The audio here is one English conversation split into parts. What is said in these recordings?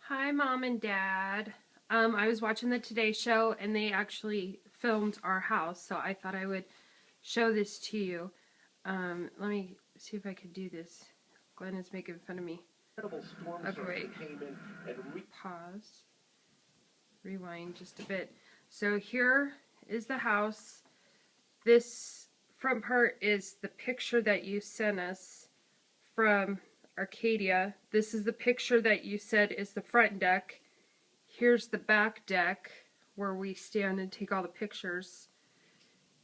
Hi, Mom and Dad. I was watching the Today Show and they actually filmed our house, so I thought I would show this to you. Let me see if I could do this. Glenn is making fun of me. Okay, wait. Pause. Rewind just a bit. So here is the house. This front part is the picture that you sent us from Arcadia. This is the picture that you said is the front deck. Here's the back deck where we stand and take all the pictures.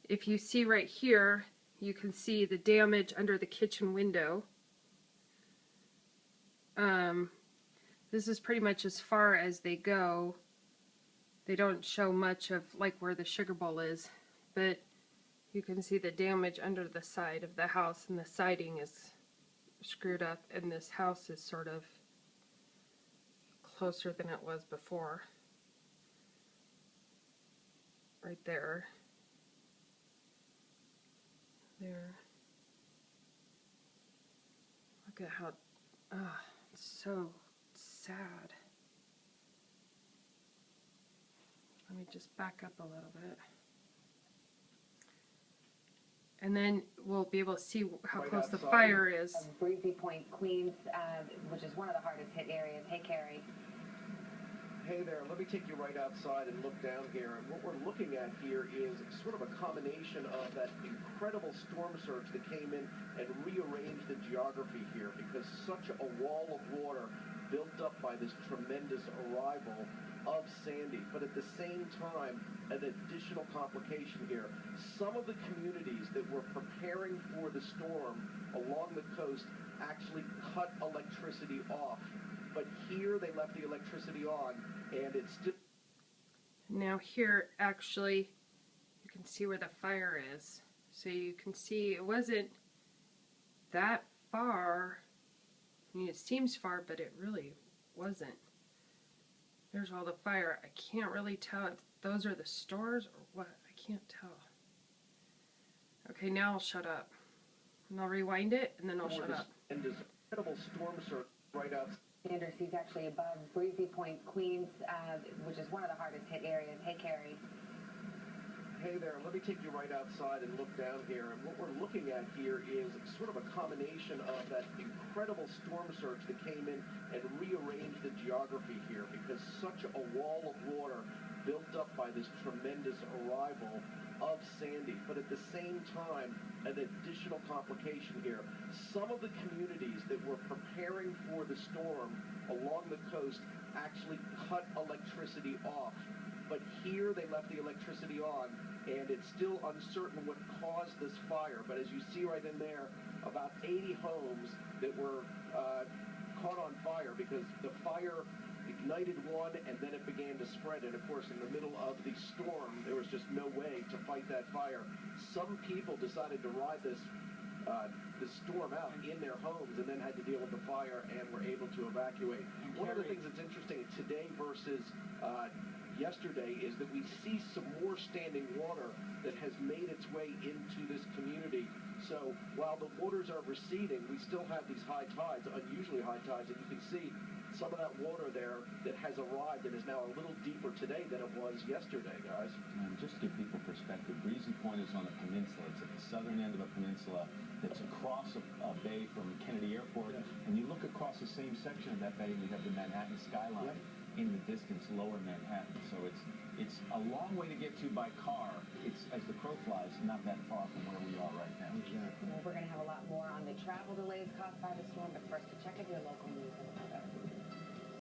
If you see right here, you can see the damage under the kitchen window. This is pretty much as far as they go. They don't show much of like where the sugar bowl is, but you can see the damage under the side of the house, and the siding is screwed up, and this house is sort of closer than it was before. Right there. There. Look at how, it's so sad. Let me just back up a little bit. And then we'll be able to see how close the fire is. Breezy Point, Queens, which is one of the hardest hit areas. Hey, Carrie. Hey there, let me take you right outside and look down here. And what we're looking at here is sort of a combination of that incredible storm surge that came in and rearranged the geography here, because such a wall of water built up by this tremendous arrival of Sandy. But at the same time, an additional complication here. Some of the communities that were preparing for the storm along the coast actually cut electricity off. But here they left the electricity on, and it's still... Now here, actually, you can see where the fire is. So you can see it wasn't that far. I mean, it seems far, but it really wasn't. There's all the fire. I can't really tell if those are the stores or what. I can't tell. Okay, now I'll shut up. And I'll rewind it, and then I'll shut up. And this incredible storm surge right outside. Sanders, he's actually above Breezy Point, Queens, which is one of the hardest hit areas. Hey, Carrie. Hey there, let me take you right outside and look down here. And what we're looking at here is sort of a combination of that incredible storm surge that came in and rearranged the geography here, because such a wall of water built up by this tremendous arrival of Sandy. But at the same time, an additional complication here. Some of the communities that were preparing for the storm along the coast actually cut electricity off. But here they left the electricity on, and it's still uncertain what caused this fire. But as you see right in there, about 80 homes that were caught on fire, because the fire ignited one and then it began to spread. And of course, in the middle of the storm, there was just no way to fight that fire. Some people decided to ride this storm out in their homes and then had to deal with the fire and were able to evacuate. One of the things that's interesting today versus yesterday is that we see some more standing water that has made its way into this community. So while the waters are receding, we still have these high tides, unusually high tides, and you can see some of that water there that has arrived and is now a little deeper today than it was yesterday, guys. And just to give people perspective, Breezy Point is on a peninsula. It's at the southern end of a peninsula that's across a bay from Kennedy Airport. Yes. And you look across the same section of that bay, and you have the Manhattan skyline. Yep. In the distance, lower Manhattan. So it's a long way to get to by car. It's, as the crow flies, not that far from where we are right now. Exactly. Well, we're going to have a lot more on the travel delays caused by the storm, but first, to check out your local news and weather.